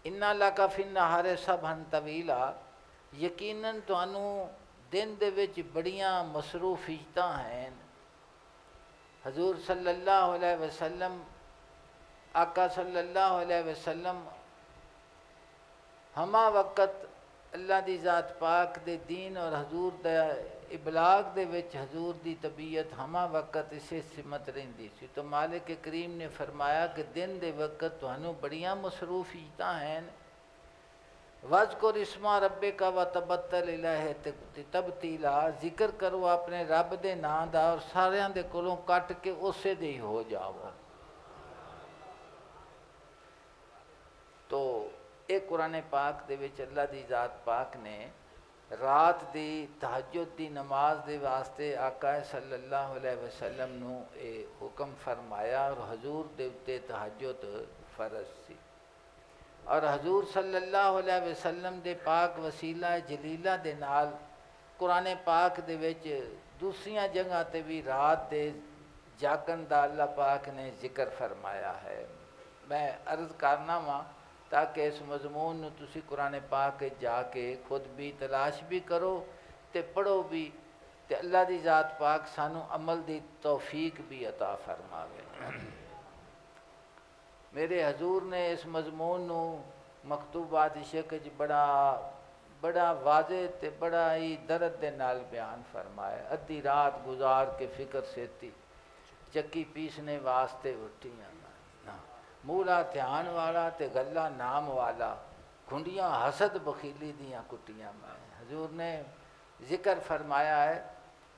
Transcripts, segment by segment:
اِنَّا لَکَ فِی النَّہَارِ سَبْحًا طَوِیلًا، یقیناً تانوں دن دے وچ بڑیاں مصروفیتاں ہیں۔ حضور صلی اللہ علیہ وسلم، آقا صلی اللہ علیہ وسلم ہما وقت اللہ دی ذات پاک دے دین اور حضور دے ابلاغ دے وچ حضور دی طبیعت ہما وقت اسے سمت رہندی سی، تو مالک کریم نے فرمایا کہ دن دے وقت تانوں بڑیاں مصروفیتاں ہیں، وَاذْكُرِ اسْمَ رَبِّكَ وَتَبَتَّلْ إِلَیہِ تَبْتِیلًا، ذکر کرو اپنے رب دے نام دا اور ساریاں دے کولوں کٹ کے اسے دے ہی ہو جاؤ۔ تو ایک قرآن پاک دے وچ اللہ دی ذات پاک نے رات دی تہجد دی نماز دے واسطے آقا صلی اللہ علیہ وسلم نو اے حکم فرمایا، اور حضور دے اتے تہجد فرض سی، اور حضور صلی اللہ علیہ وسلم دے پاک وسیلہ جلیلہ دے نال قرآن پاک دے وچ دوسریاں جگہ تے بھی رات دے جاگن دا اللہ پاک نے ذکر فرمایا ہے۔ میں عرض کرنا وا تاکہ اس مضمون نو تسی قرآن پاک جا کے خود بھی تلاش بھی کرو تے پڑھو بھی، تے اللہ دی ذات پاک سانو عمل دی توفیق بھی عطا فرماوے۔ میرے حضور نے اس مضمون نو مکتوبات عشق بڑا واضح تے بڑا ہی درد دے نال بیان فرمایا۔ ادھی رات گزار کے فکر سیتی، چکی پیسنے واسطے اٹھیاں، مولا دھیان والا تے گلا نام والا، کھنڈیاں حسد بخیلی دیاں کٹیاں میں۔ حضور نے ذکر فرمایا ہے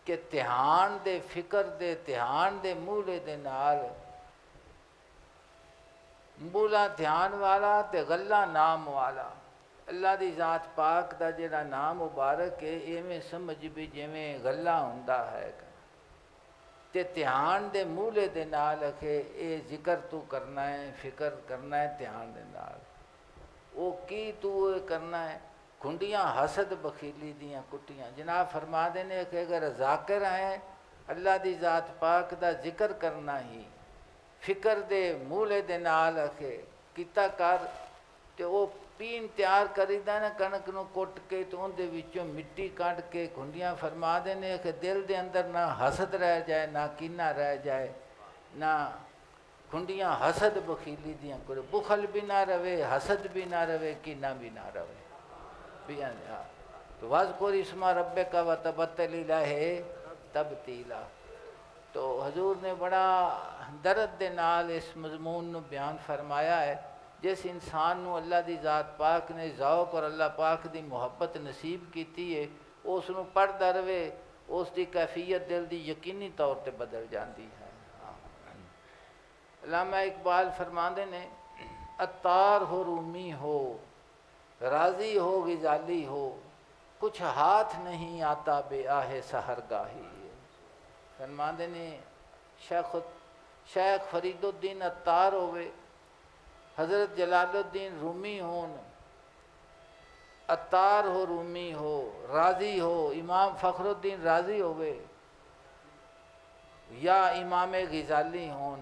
کہ دھیان دے فکر دے دھیان دے مولے دے نال، مولا دھیان والا تے گلا نام والا، اللہ دی ذات پاک دا جڑا نام مبارک ہے ایویں سمجھ بھی جویں گلا ہوندا ہے، تے دھیان دے مولے دے نال کہ اے ذکر تو کرنا ہے، فکر کرنا ہے دھیان دے نال، او کی تو کرنا ہے، کھنڈیاں حسد بخیلی دیاں کٹیاں۔ جناب فرما دینے کہ اگر ذاکر ہیں اللہ دی ذات پاک دا ذکر کرنا ہی فکر دے مولے دے نال کہ کیتا کر، تے او پین تیار کریدا نا کنک نو کٹ کے تو ان دے وچوں مٹی کڈ کے کھنڈیاں فرما دینے کہ دل دے اندر نہ حسد رہ جائے، نہ کینہ رہ جائے، نہ کھنڈیاں حسد بخیلی دیاں کرے، بخل بھی نہ رہے، حسد بھی نہ رہے، کینہ بھی نہ رہے۔ تو وَاذْكُرِ اسْمَ رَبِّكَ وَتَبَتَّلْ إِلَیہِ تَبْتِیلًا۔ تو حضور نے بڑا درد دے نال اس مضمون نو بیان فرمایا ہے، جس انسان نو اللہ دی ذات پاک نے ذوق اور اللہ پاک دی محبت نصیب کیتی ہے، اس نو پڑھدا رہے، اس دی کیفیت دل دی یقینی طور تے بدل جاندی ہے۔ علامہ اقبال فرماندے نے، عطار ہو رومی ہو، راضی ہو غزالی ہو، کچھ ہاتھ نہیں آتا بے آہ سحرگاہی۔ فرماندے نے شیخ فرید الدین عطار ہوئے، حضرت جلال الدین رومی ہون، عطار ہو رومی ہو، راضی ہو، امام فخر الدین راضی ہوئے، یا امام غزالی ہون،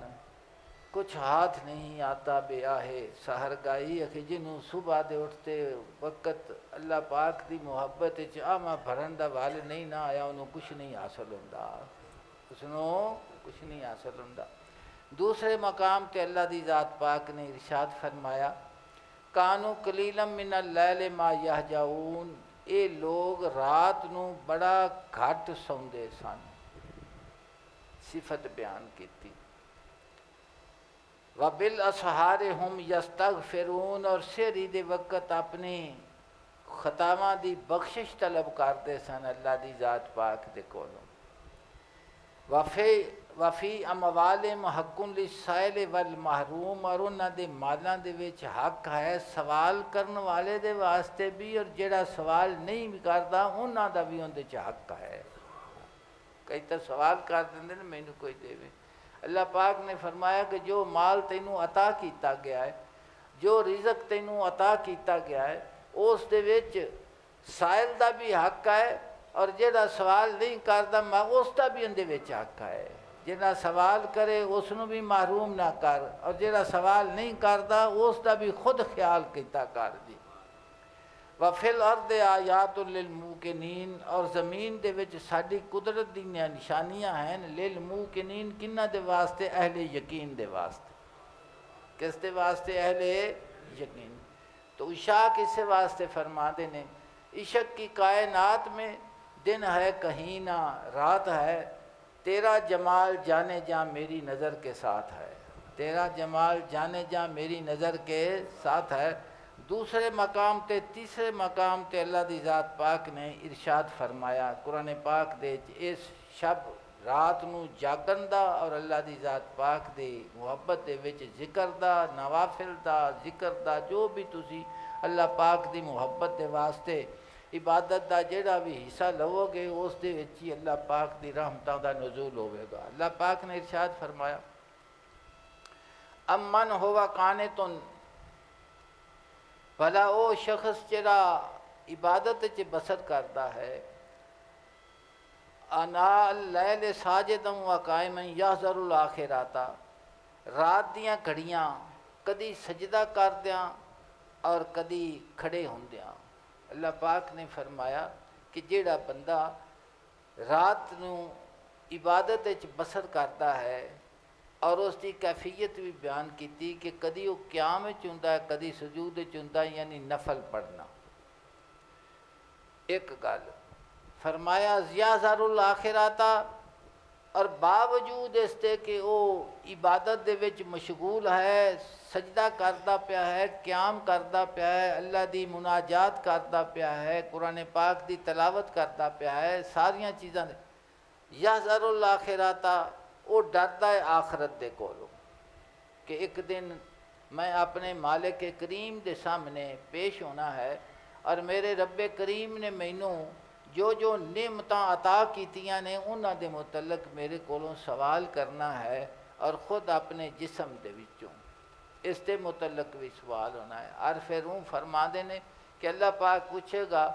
کچھ ہاتھ نہیں آتا بے آہ سحرگاہی، کہ جنہوں صبح دے اٹھتے وقت اللہ پاک دی محبت آما بھرن دا وال نہیں نہ آیا، انہوں کچھ نہیں حاصل ہوندا، کچھ نہیں حاصل ہوندا۔ دوسرے مقام تے اللہ دی ذات پاک نے ارشاد فرمایا، کانو قلیلا من اللیل ما یہجعون، اے لوگ رات نو بڑا گھٹ سوندے سن، صفت بیان کیتی۔ وَبِالْأَسْحَارِ هُمْ يَسْتَغْفِرُونَ، اور سحری دے وقت اپنی خطاواں دی بخشش طلب کرتے سن اللہ دی ذات پاک دے کولوں۔ وفی اموالہم حق للسائل والمحروم، اور انہاں دے مالاں دے وچ حق ہے سوال کرن والے دے واسطے بھی، اور جڑا سوال نہیں بھی کردا انہاں دا بھی اندے چ حق ہے۔ کئی تو سوال کر دیندے نے مینوں کوئی دے، اللہ پاک نے فرمایا کہ جو مال تینوں عطا کیتا گیا ہے، جو رزق تینوں عطا کیتا گیا ہے، اس دے وچ سائل دا بھی حق ہے، اور جڑا سوال نہیں کردا اس دا بھی اندے وچ حق ہے۔ جہاں سوال کرے اس نو بھی محروم نہ کر، اور جہاں سوال نہیں کرتا اس دا بھی خود خیال کیتا کر جی۔ وَفِي الْأَرْضِ آیَاتٌ لِلْمُوقِنِينَ، اور زمین دے وچ ساڈی قدرت دی نشانیاں ہیں لِلْمُوقِنِينَ، کنہ دے واسطے؟ اہل یقین دے واسطے۔ کس دے واسطے؟ اہل یقین۔ تو عشاق اسے واسطے فرما دے نے عشق کی کائنات میں دن ہے کہیں نہ رات ہے، تیرا جمال جانے جاں میری نظر کے ساتھ ہے، تیرا جمال جانے جاں میری نظر کے ساتھ ہے۔ دوسرے مقام تے تیسرے مقام تے اللہ دی ذات پاک نے ارشاد فرمایا قرآن پاک دے اس شب رات نو جاگن دا اور اللہ دی ذات پاک دے محبت دے وچ ذکر دا، نوافل دا، ذکر دا، جو بھی تسی اللہ پاک دی محبت دے واسطے عبادت دا جیڑا بھی حصہ لو گے اس دے وچ ہی اللہ پاک دی رحمتاں دا نزول ہوئے گا۔ اللہ پاک نے ارشاد فرمایا امن ہوا قانتن، بھلا او شخص جڑا عبادت چ بسر کرتا ہے، انا اللیل ساجدا و قائما یحذر الاخرۃ، رات دیاں گھڑیاں کدی سجدہ کردیاں اور کدی کھڑے ہوندیاں۔ اللہ پاک نے فرمایا کہ جیڑا بندہ رات نو عبادت وچ بسر کرتا ہے، اور اس کی کیفیت بھی بیان کیتی کہ کدی وہ قیام وچ ہوندا ہے، کدی سجود وچ ہوندا ہے، یعنی نفل پڑھنا۔ ایک گل فرمایا یحذر الاخرۃ، اور باوجود اس تے کہ وہ عبادت دے وچ مشغول ہے، سجدہ کرتا پیا ہے، قیام کرتا پیا ہے، اللہ دی مناجات کرتا پیا ہے، قرآن پاک دی تلاوت کرتا پیا ہے، ساریاں چیزاں دے یحذر الاخرۃ، وہ ڈرتا ہے آخرت دے کولوں کہ ایک دن میں اپنے مالک کریم دے سامنے پیش ہونا ہے، اور میرے رب کریم نے مینوں جو جو نعمتاں عطا کیتیاں نے انہاں دے متعلق میرے کولوں سوال کرنا ہے، اور خود اپنے جسم دے وچوں اس دے متعلق بھی سوال ہونا ہے۔ عرف روم فرما دے نے کہ اللہ پاک پوچھے گا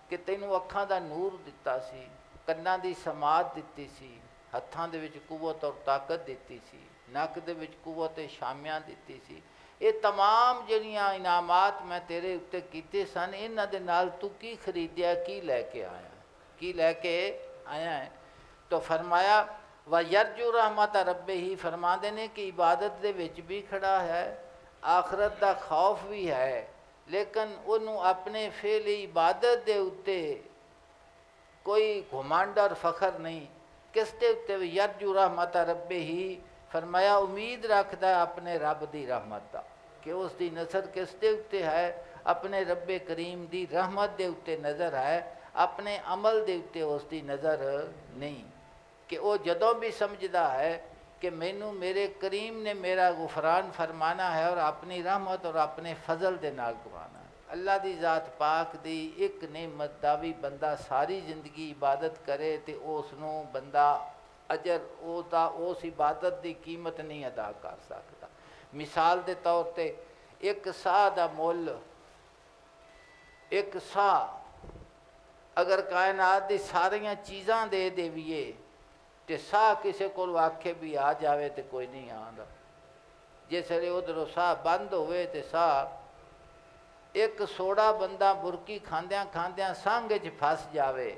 کہ تینوں اکھاں دا نور دتا سی، کناں دی سماعت دتی سی، ہتھاں دے وچ قوت اور طاقت دیتی سی، نک دے وچ قوت شامیاں دیتی سی، یہ تمام جڑیاں انعامات میں تیرے اتے کیتے سن، انہاں دے نال تو کی خریدیا، کی لے کے آیا، کی لے کے آیا ہے؟ تو فرمایا وَيَرْجُو رحمت رب ہی، فرما دینے کہ عبادت دے وچ بھی کھڑا ہے، آخرت دا خوف بھی ہے، لیکن انہوں اپنے فعل عبادت دے اتے کوئی گھمنڈ اور فخر نہیں۔ کس دے اتے؟ یرجو رحمت رب ہی، فرمایا امید رکھتا ہے اپنے رب دی رحمت دا، کہ اس دی نظر کس دے اتے ہے؟ اپنے رب کریم دی رحمت دے اتے نظر ہے، اپنے عمل دے اتے اس دی نظر نہیں، کہ وہ جدوں بھی سمجھدا ہے کہ مینوں میرے کریم نے میرا غفران فرمانا ہے اور اپنی رحمت اور اپنے فضل دے نال گوانا ہے۔ اللہ دی ذات پاک دی ایک نعمت دا بھی بندہ ساری زندگی عبادت کرے تے اس نو بندہ اجر او دا اس عبادت دی قیمت نہیں ادا کر سکتا۔ مثال دے طور تے ایک ساہ دا مول، ایک ساہ اگر کائنات دی ساریاں چیزاں دے دیویے تے ساہ کسے کو آکھے بھی آ جاوے تے کوئی نہیں آندا، جس لئے ادھروں ساہ بند ہوئے تے ساہ ایک سوڑا بندہ برکی کھاندیاں کھاندیاں سنگ وچ پھس جاوے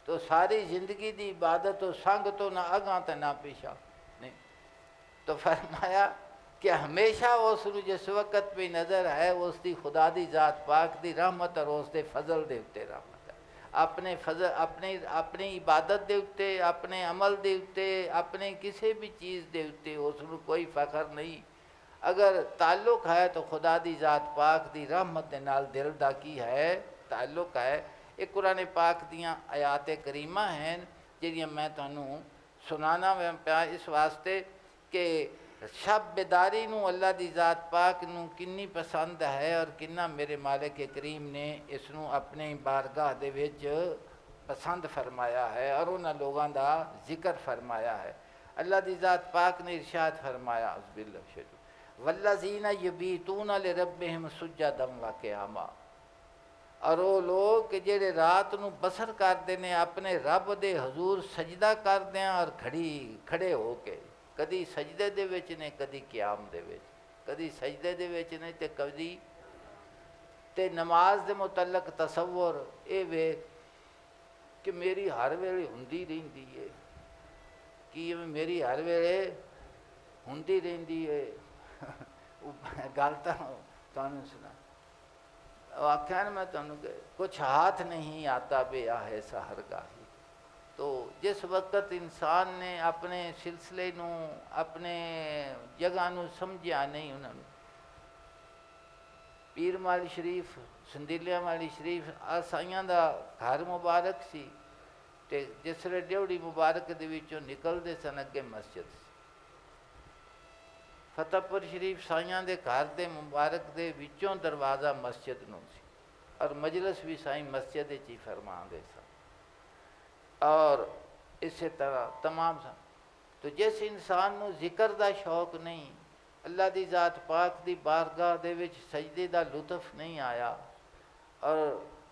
تو ساری زندگی دی عبادت و سنگ تو نہ اگاں تے نہ پیچھا نہیں۔ تو فرمایا کہ ہمیشہ اس نو جس وقت پہ نظر ہے اس دی خدا دی ذات پاک دی رحمت اور اس دے فضل دے اتے رحمت ہے، اپنے فضل اپنی عبادت دے اتے، اپنے عمل دے اتے، اپنے کسی بھی چیز دے اتے اس نو کوئی فخر نہیں۔ اگر تعلق ہے تو خدا دی ذات پاک دی رحمت دے نال دل دا کی ہے تعلق ہے۔ ایک قرآن پاک دیاں آیات کریمہ ہیں جنہاں میں تانوں سنانا پیا اس واسطے کہ شب بیداری نو اللہ دی ذات پاک نو کنی پسند ہے اور کنہ میرے مالک کریم نے اس نو اپنے بارگاہ دے وچ پسند فرمایا ہے اور انہاں لوگاں دا ذکر فرمایا ہے۔ اللہ دی ذات پاک نے ارشاد فرمایا اعوذ باللہ شروع والذین یبیتون لربہم سجدا و قیاما، اور وہ لوگ کہ جڑے رات نو بسر کرتے ہیں اپنے رب دے حضور سجدہ کردے ہیں اور کھڑے ہو کے کدی سجدے دے وچ نے کدی قیام دے وچ، کدی سجدے دے وچ نے تے کدی تے نماز دے متعلق تصور اے ویکھ کہ میری ہر ویلے ہوندی رہندی ہے، کہ میری ہر ویلے ہوندی رہندی ہے گل تانوں سنا آخیا نا میں تمہیں کہ کچھ ہاتھ نہیں آتا بے آہے سحرگاہی۔ تو جس وقت انسان نے اپنے سلسلے نو اپنے جگہ نو سمجھیا نہیں، انہوں نے پیر مالی شریف سندیلیاں والی شریف سائیاں دا گھر مبارک سی، تے جس ویلے ڈیوڑی مبارک دے وچوں نکلدے سن اگے مسجد سی، فتح پور شریف سائیاں دے گھر دے مبارک دے وچوں دروازہ مسجد نو سی، اور مجلس بھی سائیں مسجد ہی فرما دے سن، اور اسی طرح تمام سن۔ تو جس انسان نو ذکر دا شوق نہیں، اللہ دی ذات پاک دی بارگاہ دے وچ سجدے دا لطف نہیں آیا، اور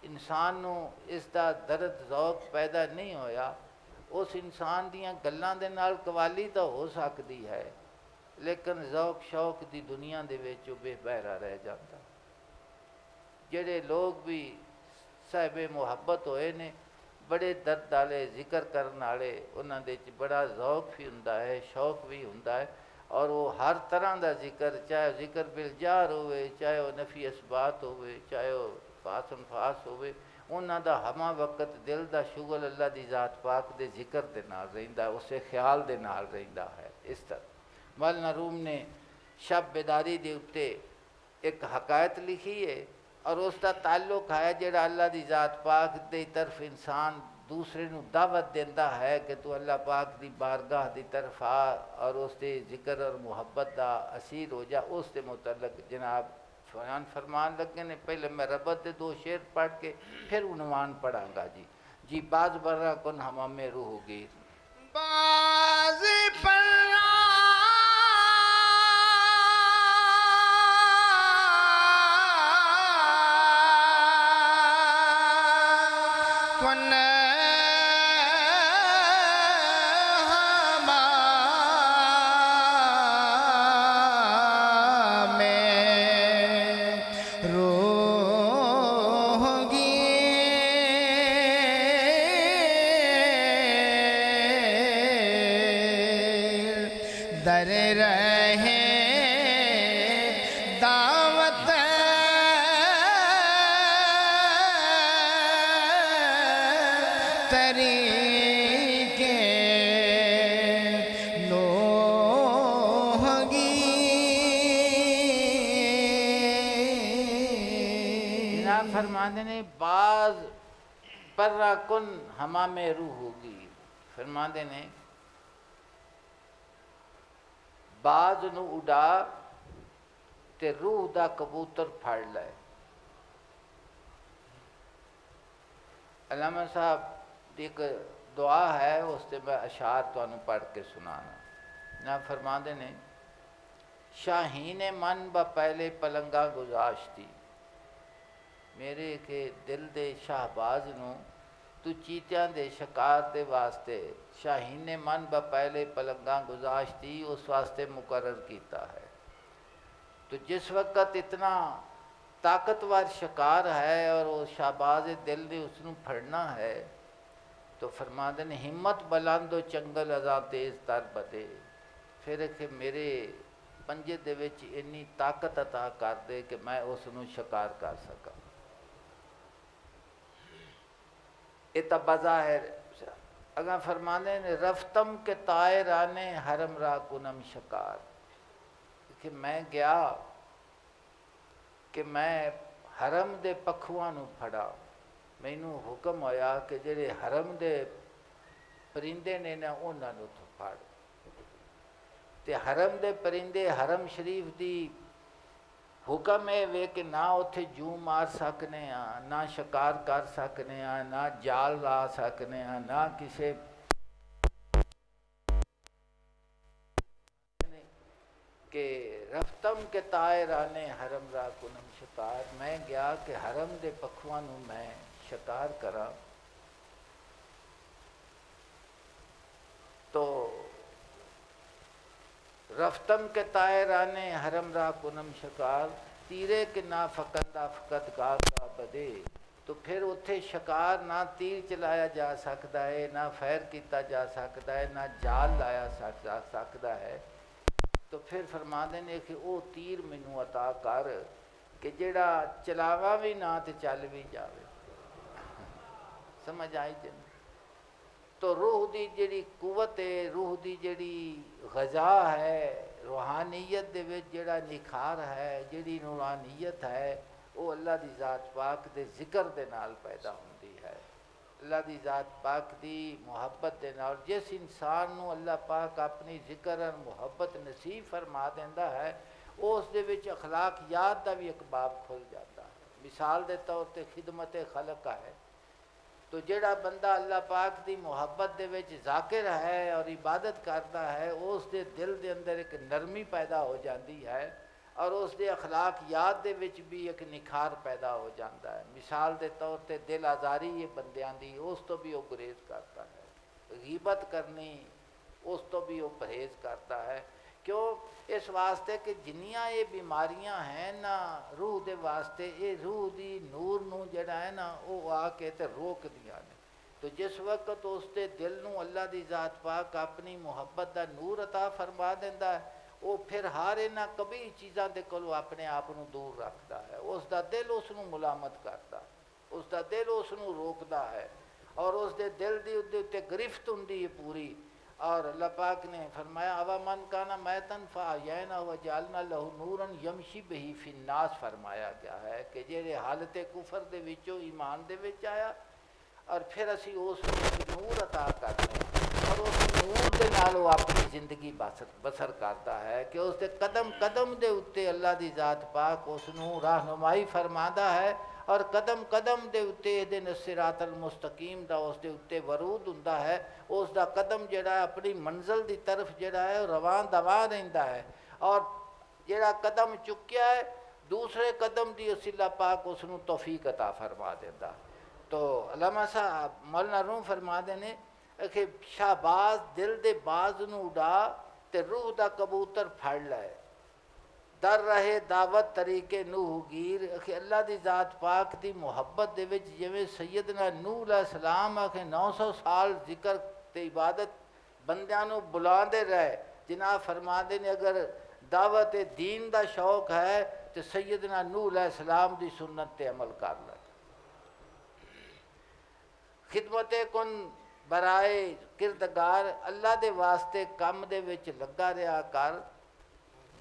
انسان نو اس دا درد ذوق پیدا نہیں ہویا، اس انسان دیاں گلاں دے نال قوالی تو ہو سکتی ہے لیکن ذوق شوق دی دنیا دے وچ بے بہرا رہ جاتا۔ جڑے لوگ بھی صاحب محبت ہوئے نے بڑے درد والے ذکر کرن والے، انہاں دے وچ بڑا ذوق بھی ہوندا ہے، شوق بھی ہوندا ہے، اور وہ ہر طرح دا ذکر، چاہے ذکر بالجار ہوئے، چاہے وہ نفی اثبات ہوئے، چاہے وہ فاس انفاس ہوئے، انہاں دا ہمہ وقت دل دا شغل اللہ دی ذات پاک دے ذکر دے نال رہندا ہے، اسے خیال دے نال رہندا ہے۔ اس طرح مولانا روم نے شب بیداری دے اتے ایک حکایت لکھی ہے، اور اس دا تعلق ہے جڑا اللہ دی ذات پاک دی طرف انسان دوسرے نو دعوت دیندہ ہے کہ تو اللہ پاک دی بارگاہ دی طرف آ اور اس دے ذکر اور محبت دا اسیر ہو جا۔ اس دے متعلق جناب بیان فرمان لگے نے، پہلے میں ربط دے 2 شعر پڑھ کے پھر عنوان پڑھاں گا جی باز برا کن ہمام روح گیر، باز برا کن در رہے دعوت طریقے نوح گیر۔ جناب فرماندے نے باز پرہ کن ہمام روح ہوگی، فرماندے نے باز نو اڈا تے روح دا کبوتر پھڑ لے۔ علامہ صاحب دی ایک دعا ہے، اس تے میں اشعار تانوں پڑھ کے سنانا۔ جناب فرماندے نے شاہین من با پہلے پلنگا گزاشتی، میرے کے دل دے شہباز نو تو چیتیاں دے شکار دے واسطے شاہین من با پہلے پلنگاں گزاشتی، اس واسطے مقرر کیتا ہے۔ تو جس وقت اتنا طاقتور شکار ہے اور وہ شہباز دل نے اس نو پھڑنا ہے، تو فرماندے نے ہمت بلند و چنگل ازاں تیز تر بدے، پھر کہ میرے پنجے دے وچ انی طاقت عطا کر دے کہ میں اس نو شکار کر سکا۔ یہ تو بظاہر اگر فرمانے نے رفتم کے طائرانے حرم را کنم شکار، کہ میں گیا کہ میں حرم دے پکھواں نو پھڑا، مینوں حکم ہویا کہ جڑے حرم دے پرندے نے نا انہاں نو تو پھڑ، تے حرم دے پرندے حرم شریف دی حکم ہے وے کہ نہ اتھے جوں مار سکنے ہاں، نہ شکار کر سکنے ہاں، نہ جال لا سکنے ہاں، نہ کسے کہ رفتم کے طائرانے حرم را کنم شکار، میں گیا کہ حرم دے پکھواں نوں میں شکار کراں، تو رفتم کے طائرانے حرم را کنم شکار، تیرے کے نہ فقندہ فقط گا کا بدے، تو پھر اتھے شکار نہ تیر چلایا جا سکتا ہے، نہ فیر کیتا جا سکتا ہے، نہ جال لایا جا سکتا ہے، تو پھر فرماندے نے کہ وہ تیر مینوں عطا کر کہ جڑا چلاوا بھی نہ تے چل بھی جاوے۔ سمجھ آئی جن؟ تو روح دی جڑی قوت ہے، روح دی جڑی غذا ہے، روحانیت دے وچ جڑا نکھار ہے، جڑی نورانیت ہے، وہ اللہ دی ذات پاک دے ذکر دے نال پیدا ہوندی ہے، اللہ دی ذات پاک دی محبت دے نال۔ جس انسان نو اللہ پاک اپنی ذکر اور محبت نصیب فرما دیندا ہے، اس دے وچ اخلاقیات دا بھی ایک باب کھل جاتا ہے۔ مثال دے طور تے خدمت خلق ہے، تو جڑا بندہ اللہ پاک دی محبت دے وچ ذاکر ہے اور عبادت کرتا ہے، اس دے دل دے اندر ایک نرمی پیدا ہو جاندی ہے، اور اس دے اخلاقیات دے وچ بھی ایک نکھار پیدا ہو جاتا ہے۔ مثال دے طور تے دل آزاری یہ بندیاں دی، اس تو بھی وہ گریز کرتا ہے، غیبت کرنی اس تو بھی وہ پرہیز کرتا ہے۔ کیوں؟ اس واسطے کہ جنیاں یہ بیماریاں ہیں نا روح دے واسطے، یہ روح دی نور نو جڑا ہے نا وہ آ کے تے روک دیا نے۔ تو جس وقت اس دے دل نو اللہ دی ذات پاک اپنی محبت دا نور عطا فرما دیندا ہے، وہ پھر ہر انہاں کبھی چیزاں دے کولو اپنے آپ نو دور رکھدا ہے، اس دا دل اس نو ملامت کردا ہے، اس دا دل اس نو روکدا ہے، اور اس دے دل دی تے گرفت ہوندی ہے پوری۔ اور اللہ پاک نے فرمایا اوا من کانا میتن فاحیینہ وجعلنا لہ نورا یمشی بہ فی الناس، فرمایا گیا ہے کہ جہڑے حالت کفر دے وچوں ایمان دے وچ آیا، اور پھر اسی اس نور عطا کرنے، اور اس نور دے نال وہ اپنی زندگی بسر کرتا ہے کہ اس دے قدم قدم دے اتے اللہ دی ذات پاک اس نو رہنمائی فرماندا ہے، اور قدم قدم دے اتے اہدنا الصراط المستقیم دا اس دے اتے ورود ہوندا ہے، اس دا قدم جڑا ہے اپنی منزل دی طرف جڑا ہے رواں دواں رہندا ہے، اور جڑا قدم چکیا ہے دوسرے قدم دی اللہ پاک اس نو توفیق عطا فرما دیندا۔ تو علامہ صاحب مولانا روم فرما دینے کہ شہباز دل دے باز نو اڑا تے روح دا کبوتر پھڑ لائے، در رہے دعوت طریقے نوح گیر، کہ اللہ دی ذات پاک دی محبت دے وچ جویں سیدنا نوح علیہ السلام کہ 900 سال ذکر تے عبادت بندیاں نو بلاندے رہے، جناب فرما دے نے اگر دعوت دین دا شوق ہے تو سیدنا نوح علیہ السلام دی سنت تے عمل کر لے، خدمت کن برائے کردگار اللہ دے واسطے کم دے وچ لگا رہا کر،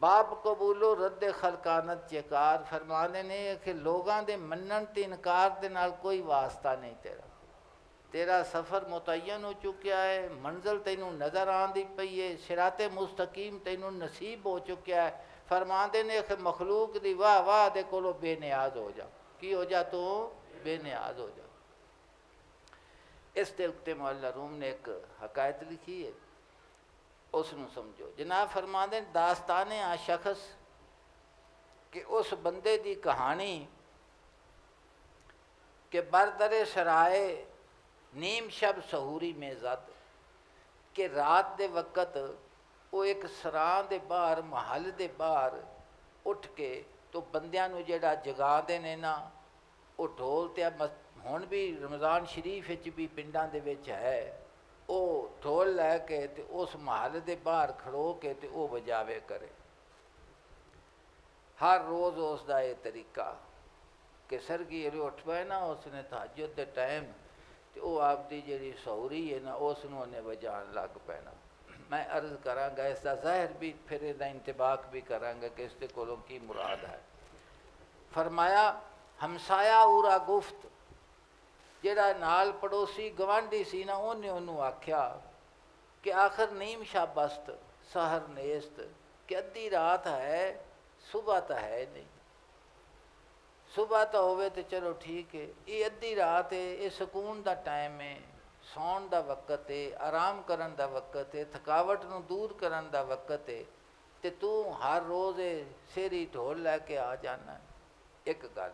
باب قبول و رد خلقانت چکار، فرمانے نے کہ لوگاں دے منن تے انکار دے نال کوئی واسطہ نہیں تیرا سفر متعین ہو چکیا ہے، منزل تینوں نظر آندی پئی ہے، صراط مستقیم تینوں نصیب ہو چکیا ہے، فرماندے نے کہ مخلوق دی واہ واہ دے کولو بے نیاز ہو جا، کی ہو جا تو بے نیاز ہو جا۔ اس دے اتے مولا روم نے ایک حکایت لکھی ہے، اس نو سمجھو۔ جناب فرماندے داستان آ شخص کہ اس بندے دی کہانی کہ بردر سرائے نیم شب سہوری میں زد، کہ رات دے وقت وہ ایک سراں دے باہر محل دے باہر اٹھ کے تو بندیاں نو جڑا جگا دے نے نا، وہ ڈھول تے ہن بھی رمضان شریف وچ بھی پنڈاں دے وچ ہے، وہ ڈھول لے کے تے اس محل دے باہر کھڑو کے تے وہ بجاوے کرے۔ ہر روز اس دا یہ طریقہ کہ سرگی اٹھ پائے نا اس نے تہجد دے ٹائم تے وہ آپ دی جڑی سہوری ہے نا اس نو نے بجان لگ پینا۔ میں عرض کراں گا اس دا ظاہر بھی پھر اس دا انتباق بھی کراں گا کہ اس دے کولوں کی مراد ہے۔ فرمایا ہمسایا اورا گفت، جڑا نال پڑوسی گوانڈی سی نا انہوں آکھیا کہ آخر نیم شب است سحر نیست، کہ ادھی رات ہے صبح تو ہے نہیں، صبح تو ہوئے تو چلو ٹھیک ہے، یہ ادھی رات ہے، یہ سکون دا ٹائم ہے، سون دا وقت ہے، آرام کرن دا وقت ہے، تھکاوٹ نو دور کرن دا وقت ہے، ਤੇ ਤੂੰ ਹਰ ਰੋਜ਼ ਸੇਰੀ ਢੋਲ ਲੈ ਕੇ ਆ ਜਾਣਾ। ਇੱਕ ਗੱਲ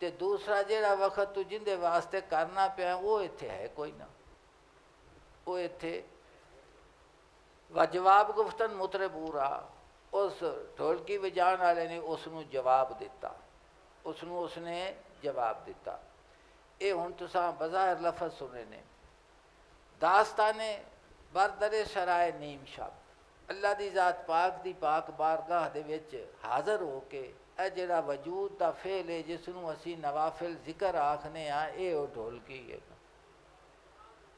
ਤੇ ਦੂਸਰਾ ਜਿਹੜਾ ਵਕਤ ਤੂੰ ਜਿੰਦੇ ਵਾਸਤੇ ਕਰਨਾ ਪਿਆ ਉਹ ਇੱਥੇ ਹੈ ਕੋਈ ਨਾ। ਉਹ ਇੱਥੇ ਵਾ ਜਵਾਬ ਗੁਫਤਨ ਮੁਤਰਬੂਰਾ, ਉਸ ਢੋਲਕੀ ਵਜਾਉਣ ਵਾਲੇ ਨੇ ਉਸ ਨੂੰ ਜਵਾਬ ਦਿੱਤਾ, ਉਸ ਨੂੰ ਉਸਨੇ ਜਵਾਬ ਦਿੱਤਾ। ਇਹ ਹੁਣ ਤੁਸੀਂ ਬਜ਼ਾਹਿਰ ਲਫ਼ਜ਼ ਸੁਣੇ ਨੇ। ਦਾਸਤਾਨੇ ਬਰਦਰੇ ਸਰਾਏ ਨੀਮ ਸ਼ਬ, ਅੱਲਾ ਦੀ ਜ਼ਾਤ ਪਾਕ ਦੀ ਪਾਕ ਬਾਰਗਾਹ ਦੇ ਵਿੱਚ ਹਾਜ਼ਰ ਹੋ ਕੇ ਇਹ ਜਿਹੜਾ ਵਜੂਦ ਦਾ ਫੇਲ ਹੈ ਜਿਸ ਨੂੰ ਅਸੀਂ ਨਵਾਫਿਲ ਜ਼ਿਕਰ ਆਖਦੇ ਹਾਂ, ਇਹ ਉਹ ਢੋਲਕੀ ਹੈ।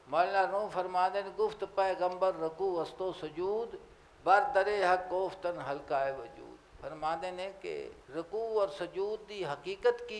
ਮੌਲਾਨਾ ਰੂਮ ਫਰਮਾਦੇ ਨੇ ਗੁਫਤ ਪੈਗੰਬਰ ਰਕੂ ਅਸਤੋ ਸਜੂਦ ਬਰ ਦਰੇ ਹਕ ਕੋਫਤਨ ਹਲਕਾ ਵਜੂਦ। ਫਰਮਾਦੇ ਨੇ ਕਿ ਰਕੂ ਔਰ ਸਜੂਦ ਦੀ ਹਕੀਕਤ ਕੀ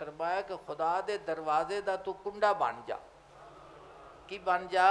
ਫਰਮਾਇਆ ਕਿ ਖੁਦਾ ਦੇ ਦਰਵਾਜ਼ੇ ਦਾ ਤੂੰ ਕੁੰਡਾ ਬਣ ਜਾ। ਕੀ ਬਣ ਜਾ?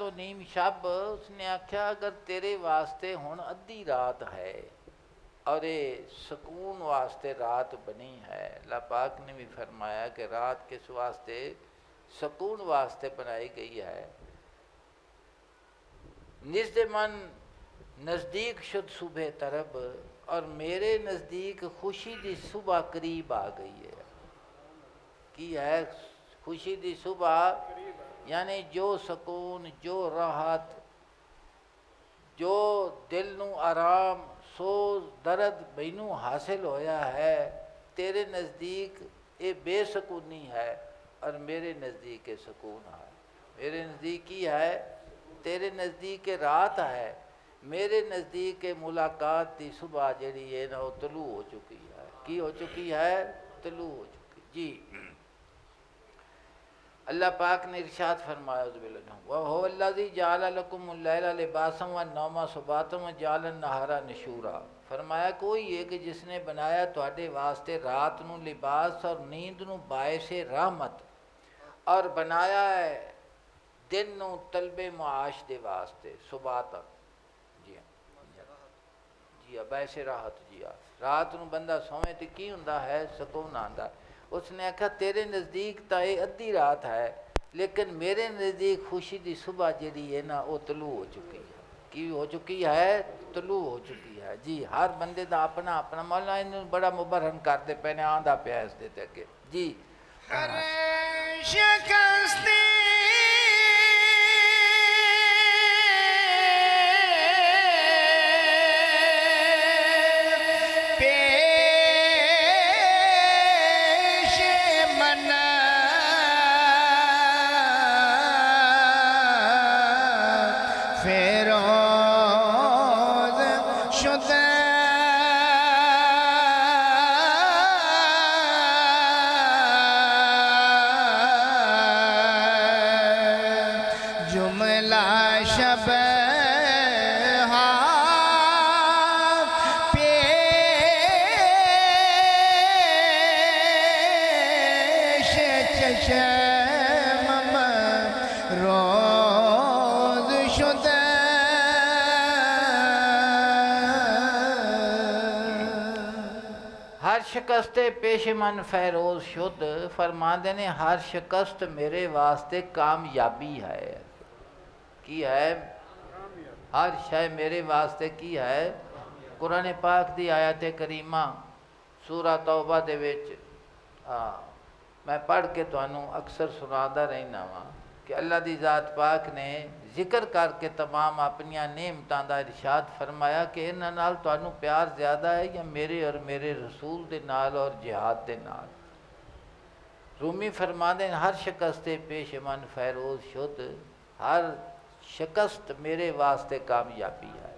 تو نیم شب اس نے آخیا اگر تیرے واسطے ہن ادھی رات ہے اور یہ سکون واسطے رات بنی ہے، اللہ پاک نے بھی فرمایا کہ رات کس واسطے؟ سکون واسطے بنائی گئی ہے۔ نزد من نزدیک شد صبح طرب، اور میرے نزدیک خوشی دی صبح قریب آ گئی ہے۔ کی ہے خوشی دی صبح؟ یعنی جو سکون، جو راحت، جو دل نو آرام، سوز درد مینو حاصل ہویا ہے، تیرے نزدیک یہ بے سکونی ہے اور میرے نزدیک یہ سکون ہے۔ میرے نزدیک کی ہے؟ تیرے نزدیک رات ہے، میرے نزدیک ملاقات دی صبح جڑی ہے نا وہ طلوع ہو چکی ہے۔ کی ہو چکی ہے؟ طلوع ہو چکی۔ جی اللہ پاک نے ارشاد فرمایا وَهُوَ الَّذِي جَعَلَ لَكُمُ اللَّيْلَ لِبَاسًا وَالنَّوْمَ سُبَاتًا وَجَعَلَ النَّهَارَ نُشُورًا، فرمایا کوئی ہے کہ جس نے بنایا تواڈے واسطے رات نو لباس اور نیند نو باعث رحمت، اور بنایا ہے دن نو طلب معاش دے واسطے سباتا، جی باعث راحت۔ جی رات نو بندہ سویں تے کی ہوندا ہے؟ سکون آندا۔ اس نے آکھا تیرے نزدیک تا یہ ادھی رات ہے، لیکن میرے نزدیک خوشی دی صبح جڑی ہے نا وہ طلوع ہو چکی ہے۔ کی ہو چکی ہے؟ طلوع ہو چکی ہے۔ جی ہر بندے دا اپنا اپنا، مولا انہوں بڑا مبرہن کرتے پہنے آندہ پیا اس دے تک۔ جی ہر شکستی شکست پیش من فیروز شد، فرماندے نے ہر شکست میرے واسطے کامیابی ہے۔ کی ہے؟ ہر شے میرے واسطے کی ہے؟ قرآن پاک دی آیت کریمہ سورہ توبہ دے وچ میں پڑھ کے تانوں اکثر سنادا رہنا وا کہ اللہ دی ذات پاک نے ذکر کر کے تمام اپنی نعمتاں دا ارشاد فرمایا کہ انہاں نال تانوں پیار زیادہ ہے یا میرے اور میرے رسول دے نال اور جہاد دے نال؟ رومی فرماندے ہر شکست پیش من فیروز شد، ہر شکست میرے واسطے کامیابی ہے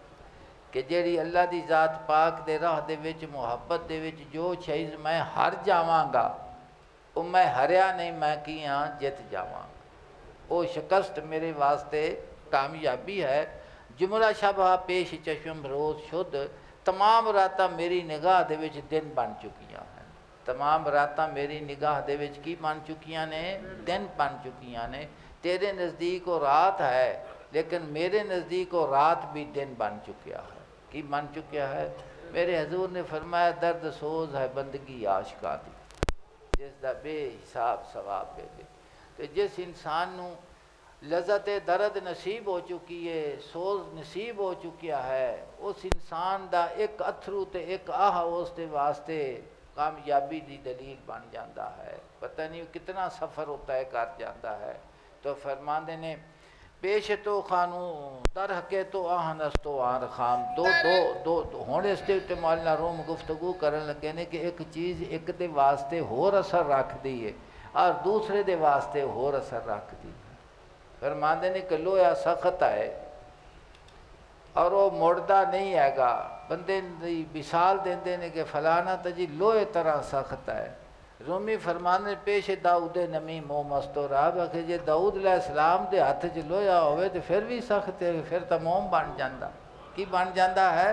کہ جیڑی اللہ دی ذات پاک دے راہ دے وچ محبت دے وچ جو چیز میں ہر جاواں گا وہ میں ہریا نہیں، میں کی ہاں جت جاواں، وہ شکست میرے واسطے کامیابی ہے۔ جملہ شبہ پیش چشم روز شد، تمام راتاں میری نگاہ دے وچ دن بن چکیاں ہیں، تمام راتاں میری نگاہ دے وچ کی بن چکیاں نے؟ دن بن چکیاں نے۔ تیرے نزدیک وہ رات ہے لیکن میرے نزدیک وہ رات بھی دن بن چکیا ہے۔ کی بن چکیا ہے؟ میرے حضور نے فرمایا درد سوز ہے بندگی عاشقاں دی، جس دا بے حساب ثواب دے دے۔ تو جس انسان نو لذت درد نصیب ہو چکی ہے، سوز نصیب ہو چکیا ہے، اس انسان دا ایک اتھرو تے ایک آہ اس دے واسطے کامیابی دی دلیل بن جاتا ہے، پتہ نہیں کتنا سفر ہوتا ہے کر جاتا ہے۔ تو فرماندے نے پیش تو خانو ترحکے تو آہنس تو آر خام، دو ہونے اس دے تے مولانا روم گفتگو کرن لگے نے کہ ایک چیز ایک دے واسطے ہور اثر رکھ دی ہے اور دوسرے دے واسطے ہور اثر رکھ دی ہے۔ فرماندے نے کہ لویا سخت ہے اور وہ مڑدا نہیں ہے گا، بندے دی مثال دیندے نے کہ فلانا تا جی لوہے طرح سخت ہے۔ رومی فرمانے پیش داؤد نمی مو مستوراب کہ جے داؤد علیہ السلام دے ہاتھ چ لویا ہوئے تو پھر بھی سخت ہے، پھر تو موم بن جاندہ۔ کی بن جاندہ ہے؟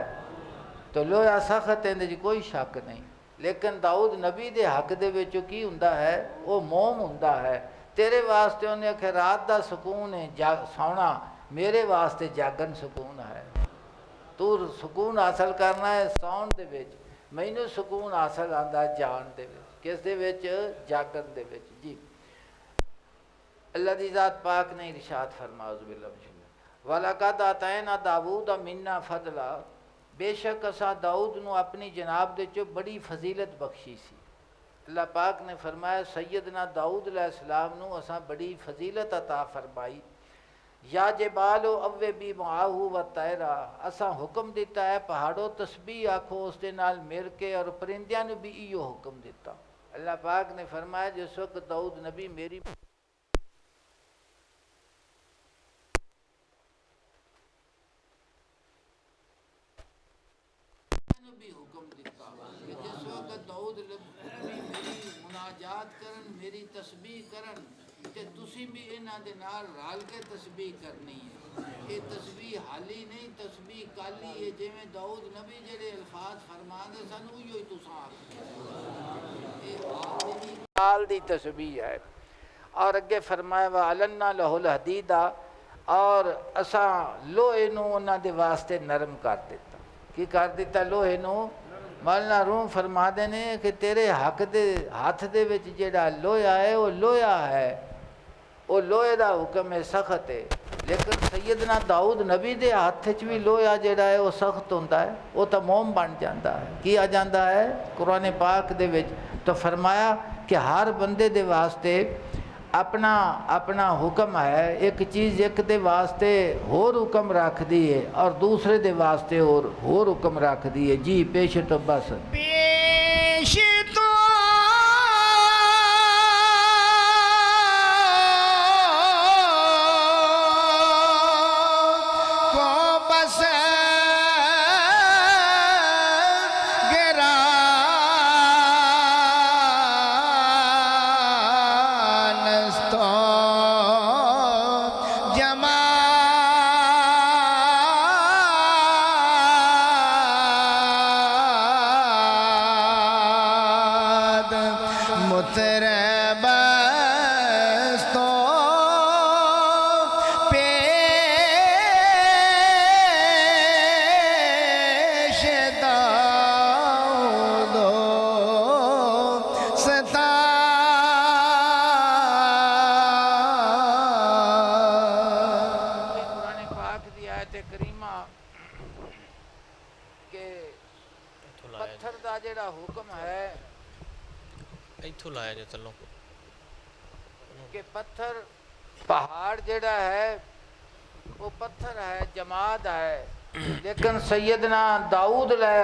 تو لویا سخت ہے جی کوئی شک نہیں، لیکن داؤد نبی دے حق دے وچوں کی ہوندا ہے؟ وہ موم ہوندا ہے۔ تیرے واسطے انہیں کہ رات دا سکون ہے سونا، میرے واسطے جاگن سکون ہے، تو سکون حاصل کرنا ہے سون دے وچ، مینوں سکون حاصل آندا جان دے وچ، کس دے وچ؟ جاگن دے وچ۔ جی اللہ دی ذات پاک نے ارشاد فرمایا اعوذ باللہ من الشیطان وَلَقَدْ آتَيْنَا دَاوُودَ مِنَّا فَضْلًا، بے شک اساں داؤد نو اپنی جناب دے چو بڑی فضیلت بخشی سی۔ اللہ پاک نے فرمایا سیدنا داؤد علیہ السلام نو اساں بڑی فضیلت عطا فرمائی۔ یا جبالو اوبی معاہو و طیرا، اساں حکم دیتا ہے پہاڑو تسبیح آکھو اس دے نال مل کے، اور پرندیاں نو بھی ایو حکم دیتا۔ اللہ پاک نے فرمایا جس وقت داؤد نبی میری بھی حکم دیتا کہ جس وقت داؤد نبی میری مناجات کرن، میری تسبیح کرن، تے تسی بھی انہاں دے نال رل کے تسبیح کرنی ہے۔ یہ تسبیح حالی نہیں، تسبیح کالی ہے، جویں داؤد نبی جڑے الفاظ فرماندے سن اوہی ہی تساں آکھو، یہ حال دی تسبیح ہے۔ اور اگے فرمایا وَعَلَنَّا لَهُ الْحَدِيدَ، اور اساں لوہے نو انہاں دے واسطے نرم کر دیتا۔ کی کر دیتا لوہے نو؟ مولانا روم فرما دینے کہ تیرے حق دے ہاتھ دے وچ جڑا لوہا ہے وہ لوہا ہے، وہ لوہے دا حکم ہے، سخت ہے، لیکن سیدنا داؤد نبی دے ہاتھ وچ بھی لوہا جڑا ہے وہ سخت ہوندا ہے، وہ تا موم بن جاندا ہے۔ کی آ جاندا ہے قرآن پاک دے وچ؟ تو فرمایا کہ ہر بندے دے واسطے اپنا اپنا حکم ہے، ایک چیز ایک دے واسطے ہور حکم رکھ دیئے اور دوسرے دے واسطے ہور حکم رکھ دیئے۔ جی پیش تو بس پیش تو کو بس کہ پتھر پہاڑ جڑا ہے وہ پتھر ہے، جماد ہے، لیکن سیدنا داؤد علیہ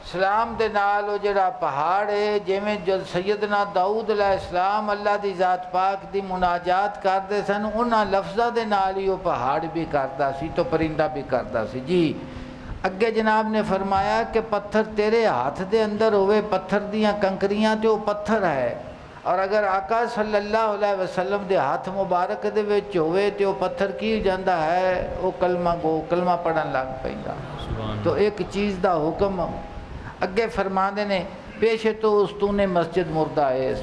السلام دے نال وہ جڑا پہاڑ ہے، جویں جو سیدنا داؤد علیہ السلام اللہ دی ذات پاک دی مناجات کرتے سن، انہاں لفظاں دے نال ہی وہ پہاڑ بھی کردا سی تو پرندہ بھی کردا سی۔ جی اگے جناب نے فرمایا کہ پتھر تیرے ہاتھ دے اندر ہوئے، پتھر دیاں کنکریاں تے وہ پتھر ہے، اور اگر آقا صلی اللہ علیہ وسلم دے ہاتھ مبارک دے وچ ہوئے تے وہ پتھر کی جاندا ہے، وہ کلمہ گو، کلمہ پڑھن لگ پیندا۔ تو ایک چیز دا حکم اگے فرما دے نے پیش تو اس تو نے مسجد مردہ ہے اس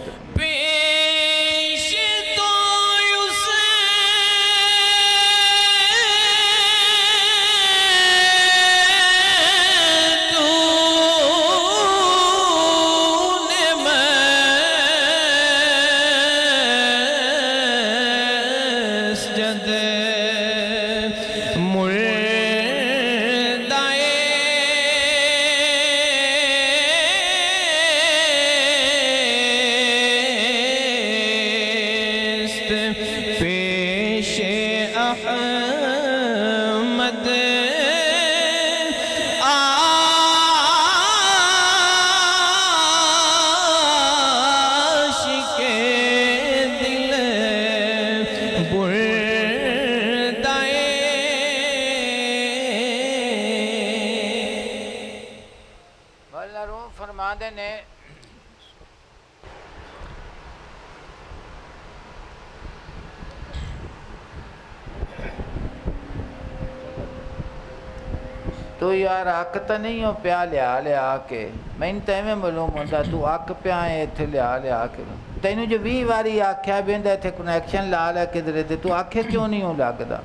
تو یار اک تو نہیں ہو پیا لیا کے میں تو ایویں معلوم ہوتا تو اک پیا ہے اتنے لیا کے تینوں جو 20 واری آکھیا بہندا اتنے کنیکشن لا لیا کدھر تے تو آکھے کیوں نہیں ہو لگدا؟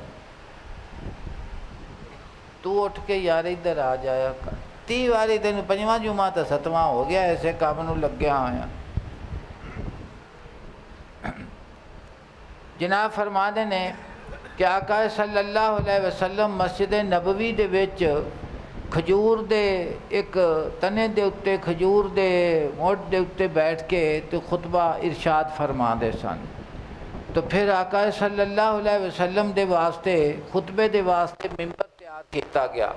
تو اٹھ کے یار ادھر آ جایا کر 30 واری تینوں 5واں جمعہ تو 7واں ہو گیا ایسے کام نوں لگیا ہویا جناب فرماندے نے کہ آقا صلی اللہ علیہ وسلم مسجد نبوی دے وچ کھجور دے ایک تنے دے اتے کھجور دے موٹ دے اتے بیٹھ کے تو خطبہ ارشاد فرما دے سن تو پھر آقا صلی اللہ علیہ وسلم دے واسطے خطبے دے واسطے ممبر تیار کیتا گیا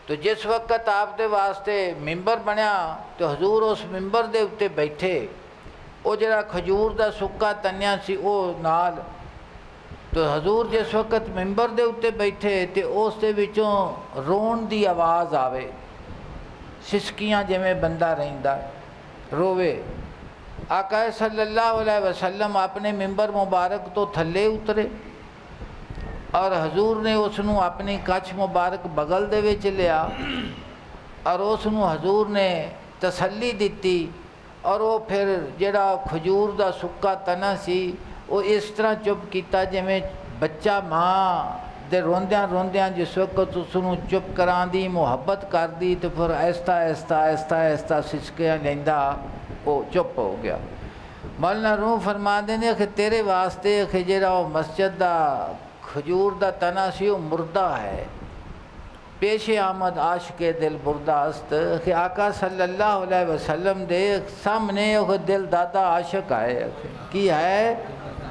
تو جس وقت آپ دے واسطے ممبر بنیا تو حضور اس ممبر دے اتے بیٹھے وہ جڑا کھجور دا سکا تنیا سی وہ نال تو حضور جس وقت ممبر دے اتے بیٹھے تے اس دے وچوں رون دی آواز آوے سسکیاں جویں بندہ رہندا روے آقا صلی اللہ علیہ وسلم اپنے ممبر مبارک تو تھلے اترے اور حضور نے اس نو اپنی کچھ مبارک بغل دے وچ لیا اور اس نو حضور نے تسلی دیتی اور وہ پھر جڑا کھجور دا سکا تنا سی وہ اس طرح چپ کیتا جویں بچہ ماں دے روندیاں روندیاں جس وقت اس نو چپ کران دی محبت کر دی تو پھر آہستہ آہستہ آہستہ آہستہ سسکیاں لیندا وہ چپ ہو گیا مولانا روح فرما دے نے کہ تیرے واسطے کہ جڑا وہ مسجد دا کھجور دا تنا سی وہ مردہ ہے پیش آمد عاشق دل بردہ است کہ آقا صلی اللہ علیہ وسلم دے سامنے وہ دل دادا عاشق آئے کی ہے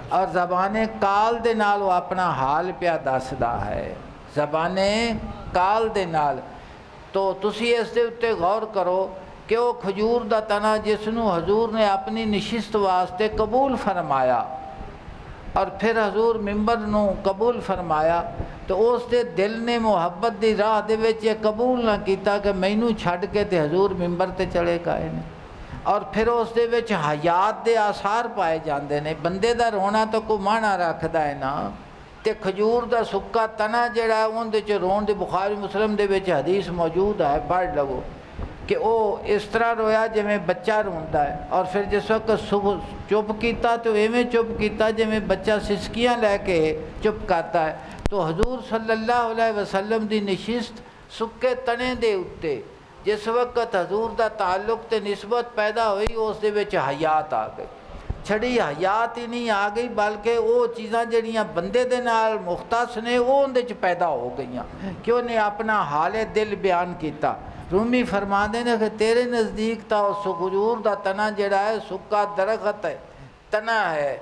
اور زبان کال دے نال وہ اپنا حال پیا دسدا ہے زبان کال دے نال تو تسی اس دے اتے غور کرو کہ وہ کھجور دا تنا جس نو حضور نے اپنی نشست واسطے قبول فرمایا اور پھر حضور ممبر نو قبول فرمایا تو اس دے دل نے محبت دی راہ دے وچ یہ قبول نہ کیتا کہ مینوں چھڈ کے تے حضور ممبر تے چلے گئے نے اور پھر اس دے وچ حیات دے آثار پائے جاندے نے بندے دا رونا تو کوئی معنی رکھدا ہے نا تے کھجور دا سکا تنا جڑا ہے اون دے چ رون دے بخاری مسلم دے وچ حدیث موجود ہے پڑھ لو کہ وہ اس طرح رویا جویں بچہ روندا ہے اور پھر جس وقت صبح چپ کیتا تو ایویں چپ کیتا جویں بچہ سسکیاں لے کے چپ کرتا ہے تو حضور صلی اللہ علیہ وسلم دی نشست سکے تنے دے اتے جس وقت حضور دا تعلق تے نسبت پیدا ہوئی اس دے وچ حیات آ گئی چھڑی حیات ہی نہیں آ گئی بلکہ وہ چیزاں جڑیاں بندے دے نال مختص نے وہ اندے چ پیدا ہو گئیاں کہ انہیں اپنا حال دل بیان کیتا رومی فرماندے نے کہ تیرے نزدیک تا اس کھجور دا تنا جڑا ہے سکا درخت ہے تنا ہے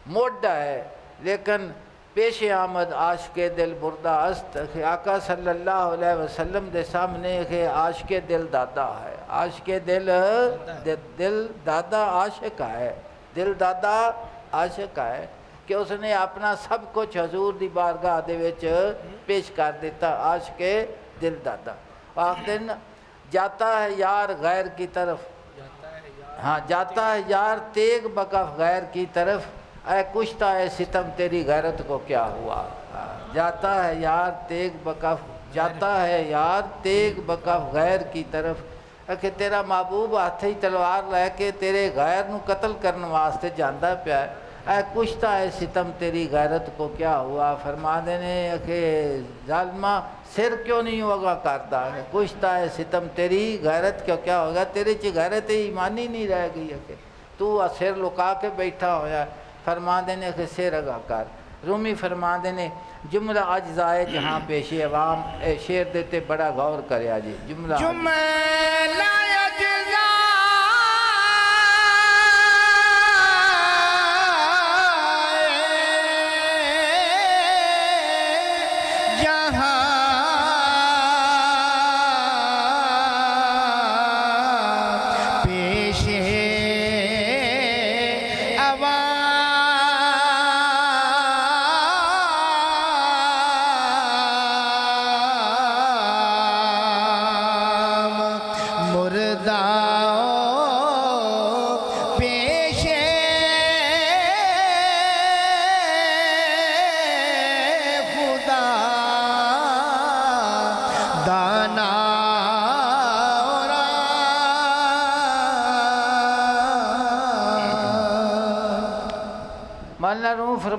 موڈا ہے لیکن پیش آمد عاشق دل بردہ است کہ آقا صلی اللہ علیہ وسلم دے سامنے کہ عاشق دل دادا ہے عاشق دل دادا عاشق ہے دل دادا عاشق ہے کہ اس نے اپنا سب کچھ حضور دی بارگاہ دے وچ پیش کر دیتا عاشق دل دادا آخر جاتا ہے یار غیر کی طرف ہاں جاتا ہے یار تیغ بکف غیر کی طرف اے کشتا ہے ستم تیری غیرت کو کیا ہوا جاتا ہے یار تیغ بکف جاتا ہے یار تیغ بکف غیر کی طرف کہ تیرا محبوب ہاتھ ہی تلوار لے کے تیرے غیر نو قتل کرنے واسطے جاندا پیا ہے اے کشتا ہے ستم تیری غیرت کو کیا ہوا فرما دینے کہ ظالمہ سر کیوں نہیں ہوگا کرتا ہے کشتا ہے ستم تیری غیرت کیوں کیا ہوگا تیرے چ غیرت ایمانی نہیں رہ گئی ہے کہ تو سر لکا کے بیٹھا ہویا فرما دینے کہ سر اگا کر رومی فرما دینے جملہ اجزائے جہاں پیش عوام اے شعر دیتے بڑا غور کریا جی جملہ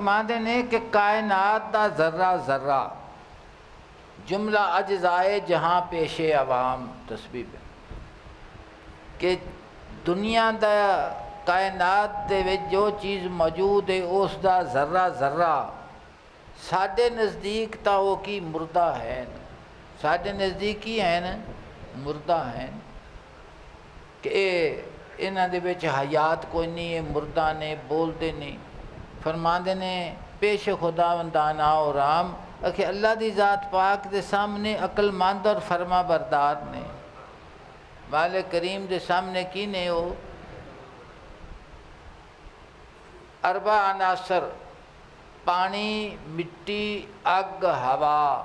فرما دے نے کہ کائنات دا ذرہ ذرہ جملہ اجزائے جہاں پیش عوام تسبیح پہ کہ دنیا دا کائنات دے وچ جو چیز موجود ہے اس دا ذرہ ذرہ ساڈے نزدیک تا وہ کی مردہ ہیں، ساڈے نزدیک ہی ہیں مردہ ہیں کہ انہاں دے وچ حیات کوئی نہیں ہے، مردہ نے بولتے نہیں۔ فرماندے نے پیش خداوندانہ و رام کہ اللہ دی ذات پاک دے سامنے عقل مند اور فرما بردار نے، مالک کریم دے سامنے کی نے ہو اربع عناصر پانی، مٹی، اگ، ہوا،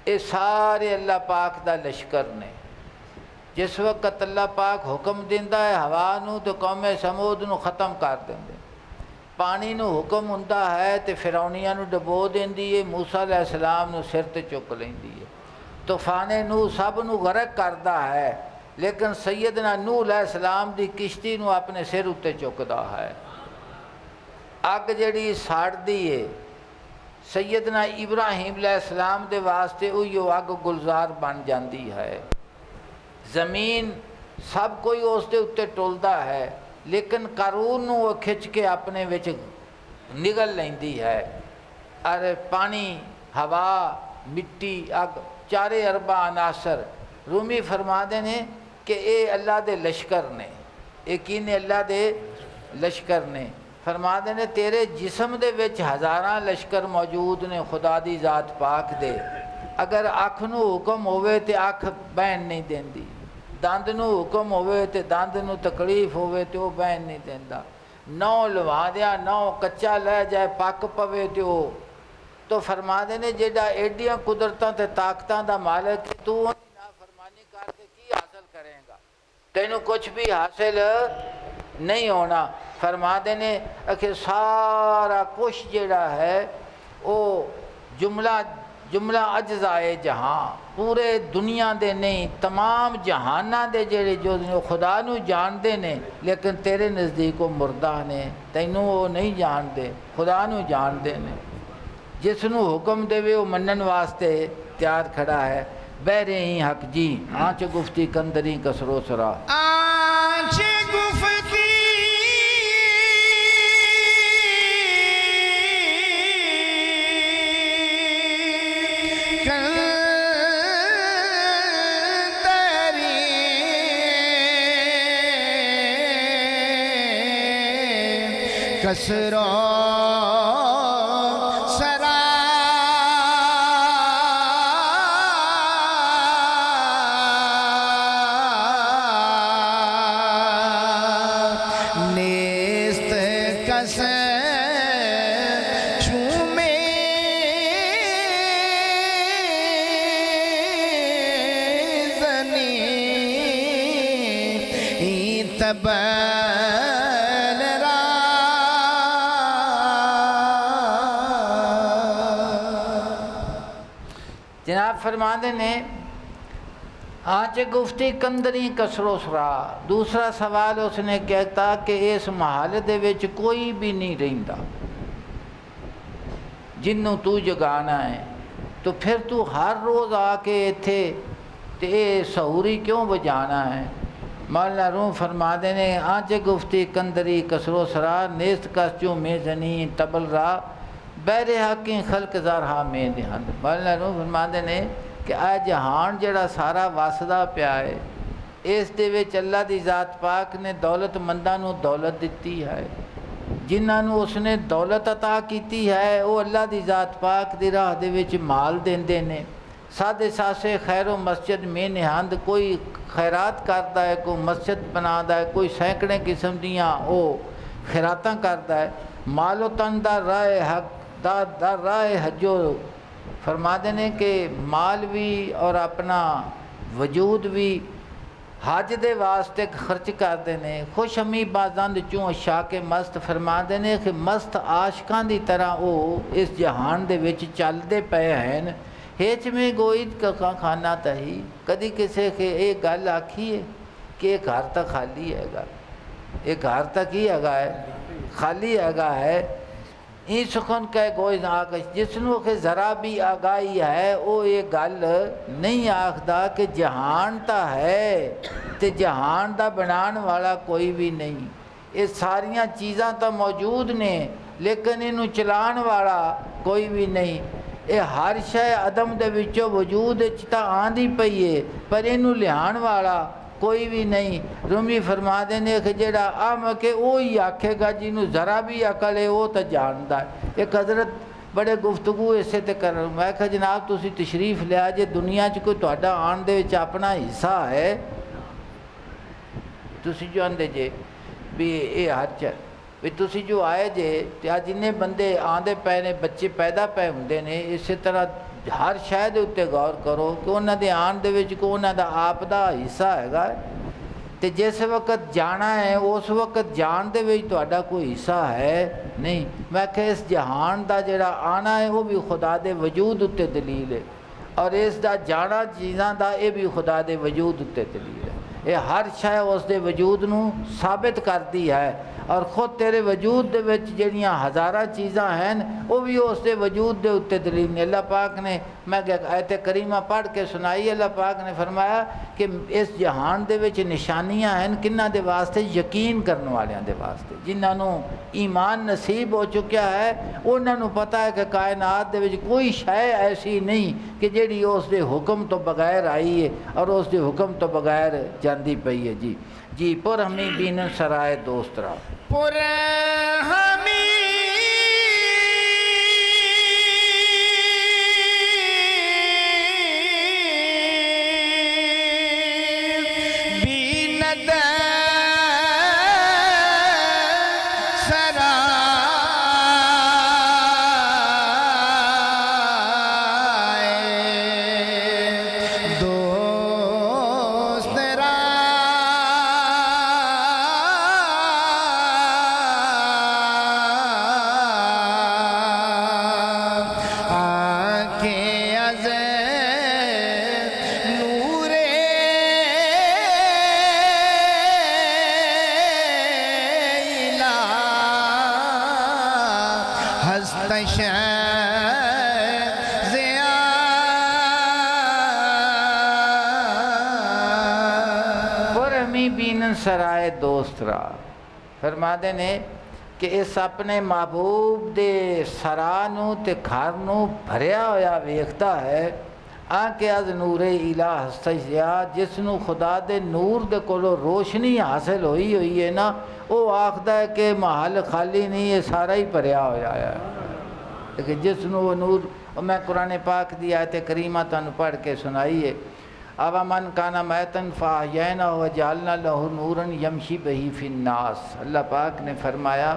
یہ سارے اللہ پاک دا لشکر نے۔ جس وقت اللہ پاک حکم دیندہ ہے ہوا نو تو قوم سمود نو ختم کر دیندے، پانی نو حکم ہوندا ہے تو فرعونیاں نو ڈبو دیندی ہے، موسیٰ علیہ السلام نو سر تے چک لیندی ہے، طوفان نو سب نو غرق کردا ہے، لیکن سیدنا نوح علیہ السلام دی کشتی نو اپنے سر اتے چکدا ہے۔ اگ جڑی ساڑ دی ہے سیدنا ابراہیم علیہ السلام دے واسطے اوہی اگ گلزار بن جاندی ہے۔ زمین سب کوئی اس دے اتے ٹولدا ہے، لیکن قارون نو وہ کھچ کے اپنے وچ نگل لیندی ہے۔ اور پانی، ہوا، مٹی، اگ، چارے اربع عناصر رومی فرما دے نے کہ اے اللہ دے لشکر نے، اے کی نے اللہ دے لشکر نے۔ فرما دے نے تیرے جسم دے وچ ہزاراں لشکر موجود نے خدا دی ذات پاک دے، اگر اکھ نو حکم ہوئے تے اکھ بہن نہیں دیندی، دند نو حکم ہوئے تے دند نو تکلیف ہوئے تے وہ بہن نہیں دیندا، نو لوا دیا نو کچا لے جائے پک پوے تے وہ تو فرما دے نے جیڑا ایڈیاں قدرتاں تے طاقتاں دا مالک تو نافرمانی کر کے کی حاصل کریں گا، تینوں کچھ بھی حاصل نہیں ہونا۔ فرما دے نے کہ سارا کچھ جیڑا ہے وہ جملہ اجزائے جہاں پورے دنیا دے نہیں، تمام جہاناں دے جیڑے جو خدا نو جان دے نے لیکن تیرے نزدیک وہ مردہ نے، تینوں وہ نہیں جان دے، خدا نو جان دے نے۔ جس نو حکم دے وہ منن واسطے تیار کھڑا ہے۔ بہرے ہی حق جی آنچ گفتی کندری کسرو سرا، آنچ گفتی کسرو سرا نیست کس چومے زنی تب جناب فرماندے نے آنچ گفتی کندری کسرو سرا۔ دوسرا سوال اس نے کہتا کہ اس محل دے وچ کوئی بھی نہیں رہندا، جنوں تو جگانا ہے تو پھر تو ہر روز آ کے ایتھے تے سہوری کیوں بجانا ہے؟ مولانا روم فرما دے نے آنچ گفتی کندری کسرو سرا نیست کس چوں میں زنی تبل را بہر حقیں خلق زارہا میں دہند۔ مولانا روم فرما دے نے کہ آج جہان جڑا سارا واسدہ پیا ہے اس دے وچ اللہ دی ذات پاک نے دولت منداں نو دولت دیتی ہے، جنہاں نو اس نے دولت عطا کیتی ہے وہ اللہ دی ذات پاک دی راہ دے وچ مال دیندے نے، سادے ساسے خیر و مسجد میں نہند، کوئی خیرات کردا ہے، کوئی مسجد بنادا ہے، کوئی سینکڑے قسم دیاں او خیراتاں کردا ہے، مال و تن دا راہ حق دا راہ حجو فرما دینے کہ مال بھی اور اپنا وجود بھی حج دے واسطے خرچ کر دینے۔ خوش ہمی بازند چوں شاک مست فرما دینے کہ مست عاشقاں دی طرح او اس جہان دے وچ چل دے پے ہیں، ہیچ میں گوئید کا کھانا تہی، کدی کسے کہ ایک گل آکھی ہے کہ ایک گھر تک خالی ہے گا، ایک گھر تک ہی ہے گا ہے خالی ہے گا ہے، ای سخن کہے گوئے آکش جس نو کہ ذرا بھی آگاہی ہے وہ یہ گل نہیں آکھدا کہ جہان تا ہے تے جہان دا بنان والا کوئی بھی نہیں، یہ ساریاں چیزاں تا موجود نے لیکن انہوں چلان والا کوئی بھی نہیں، یہ ہر شے عدم دے وچوں وجود تا آندی پئی ہے پر انہوں لہان والا کوئی بھی نہیں۔ رومی فرما دینے کہ جڑا آم کے وہی آکھے گا جنہوں ذرا بھی عقل ہے وہ تو جاندا ہے۔ ایک حضرت بڑے گفتگو اسے تے کر رہا ہوں، میں کہا جناب تسی تشریف لیا جے دنیا چ کوئی تہاڈا آن دے وچ اپنا حصہ ہے تسی جو آندے جے بھی یہ ہر چا بھی تسی جو آئے جے تے جنہیں بندے آندے پے نے بچے پیدا پے ہوندے نے اسی طرح ہر شے دے اتے غور کرو کہ انہاں دے آن دے وچ کو انہاں دا آپ دا حصہ ہے تے جس وقت جانا ہے اس وقت جان دے وچ تہاڈا کوئی حصہ ہے نہیں۔ میں کہ اس جہان دا جڑا آنا ہے وہ بھی خدا دے وجود اتے دلیل ہے اور اس دا جانا چیزاں دا یہ بھی خدا دے وجود اتے دلیل ہے، یہ ہر شے اس دے وجود نو ثابت کرتی ہے اور خود تیرے وجود دے وچ جڑیاں ہزارہ چیزاں ہیں وہ بھی اس دے وجود دے اتے دلیل نے۔ اللہ پاک نے میں آیت کریمہ پڑھ کے سنائی، اللہ پاک نے فرمایا کہ اس جہان دے وچ نشانیاں ہیں کنہاں دے واسطے؟ یقین کرنے والیاں دے واسطے، جنہاں ایمان نصیب ہو چکیا ہے انہاں نوں پتہ ہے کہ کائنات دے وچ کوئی شے ایسی نہیں کہ جیڑی اس دے حکم تو بغیر آئی ہے اور اس دے حکم تو بغیر جاندی پئی ہے۔ جی پر ہمیں بین سرائے دوست را پر ہمیں بیند سرائے دوست را سرائے دوست را فرما دے نے کہ اس اپنے محبوب دے سرانو تے گھرنو بھریا ہویا ویکھتا ہے آنکہ از نور الہ ہستیا جس نو خدا دے نور دے کولو روشنی حاصل ہوئی ہے نا وہ آکھدا ہے کہ محل خالی نہیں ہے سارا ہی بھریا ہویا ہے لیکن جس نو وہ نور میں قرآن پاک دی آیت کریمہ تانوں پڑھ کے سنائی ہے اَوَ مَنْ كَانَ مَيْتًا فَأَحْيَيْنَاهُ وَجَعَلْنَا لَهُ نُورًا يَمْشِي بِهِ فِي النَّاسِ۔ اللہ پاک نے فرمایا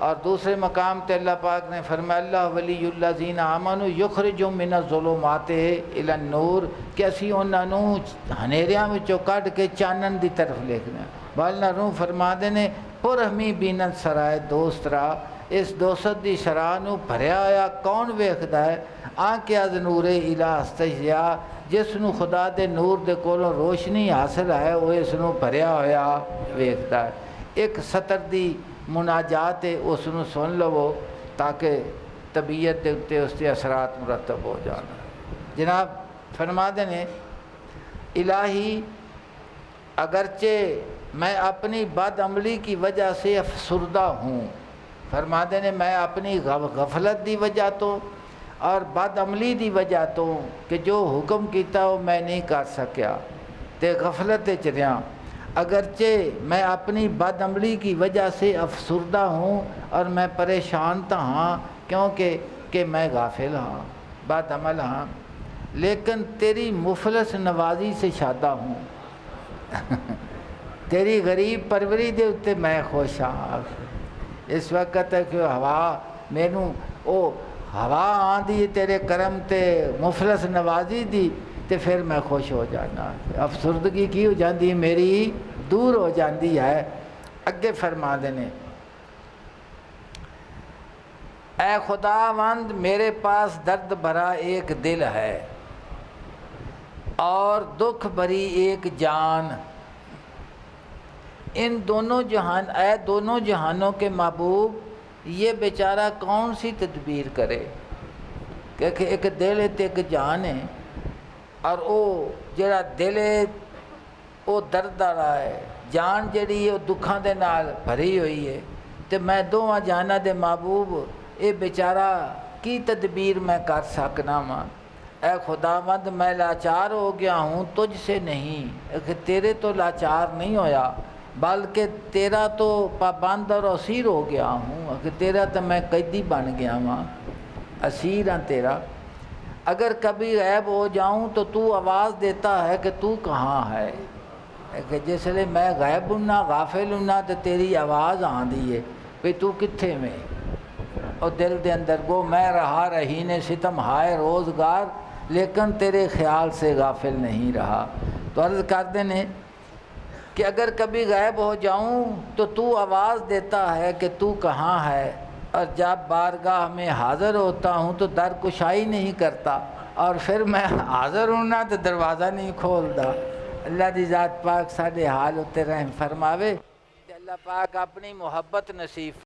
اور دوسرے مقام تے اللہ پاک نے فرمایا اللہ ولی الذین آمنوا یخرجهم من الظلمات الی النور کہ اسی انہاں نوں ہنیریاں وچوں کڈ کے چانن دی طرف لے کے بالنا روح فرما دے نے پر ہمیں بینت سرائے دوست را اس دوست دی شرح نو بھریا ہویا کون ویکھدا ہے آنکہ از نور الہ استجیا جس نو خدا دے نور دے کولوں روشنی حاصل ہے وہ اس نو بھریا ہویا ویکھدا ہے۔ ایک سطر دی مناجات ہے اس نو سن لو تاکہ طبیعت دے اتے اس کے اثرات مرتب ہو جانا۔ جناب فرما دے نے الہی اگرچہ میں اپنی بد عملی کی وجہ سے افسردہ ہوں، فرما دے نے میں اپنی غفلت دی وجہ تو اور بد عملی دی وجہ تو کہ جو حکم کیتا وہ میں نہیں کر سکیا تے غفلت چریاں، اگرچہ میں اپنی بد عملی کی وجہ سے افسردہ ہوں اور میں پریشان تا ہاں کیونکہ کہ میں غافل ہاں بد عمل ہاں، لیکن تیری مفلس نوازی سے شادہ ہوں تیری غریب پروری دے اتے میں خوش ہاں۔ اس وقت ہے کہ ہوا مینوں او ہوا آندی تیرے کرم تے مفلس نوازی دی تے پھر میں خوش ہو جانا، افسردگی کی ہو جاندی میری دور ہو جاندی ہے۔ اگے فرما دینے اے خداوند میرے پاس درد بھرا ایک دل ہے اور دکھ بھری ایک جان، ان دونوں جہان اے دونوں جہانوں کے محبوب یہ بیچارہ کون سی تدبیر کرے کہ ایک دل ہے تے ایک جان ہے، اور وہ جڑا دل ہے وہ درد والا ہے، جان جڑی ہے وہ دکھاں دے نال بھری ہوئی ہے، تے میں دونوں جانا دے محبوب اے بیچارہ کی تدبیر میں کر سکنا ماں؟ اے خداوند میں لاچار ہو گیا ہوں تجھ سے نہیں، کہ تیرے تو لاچار نہیں ہویا بلکہ تیرا تو پابند اور اسیر ہو گیا ہوں، کہ تیرا تو میں قیدی بن گیا ماں، اسیر ہاں تیرا۔ اگر کبھی غائب ہو جاؤں تو تو آواز دیتا ہے کہ تو کہاں ہے، کہ جس لئے میں غائب ہوں غافل ہوں تو تیری آواز آندی ہے کہ تو کتھے میں، اور دل دے اندر گو میں رہا رہی نے ستم ہائے روزگار، لیکن تیرے خیال سے غافل نہیں رہا۔ تو عرض کر دینے کہ اگر کبھی غائب ہو جاؤں تو آواز دیتا ہے کہ تو کہاں ہے، اور جب بارگاہ میں حاضر ہوتا ہوں تو در کشائی نہیں کرتا، اور پھر میں حاضر ہوں نا تو دروازہ نہیں کھولتا۔ اللہ دی ذات پاک ساڈے حال اتے رحم فرماوے، کہ اللہ پاک اپنی محبت نصیب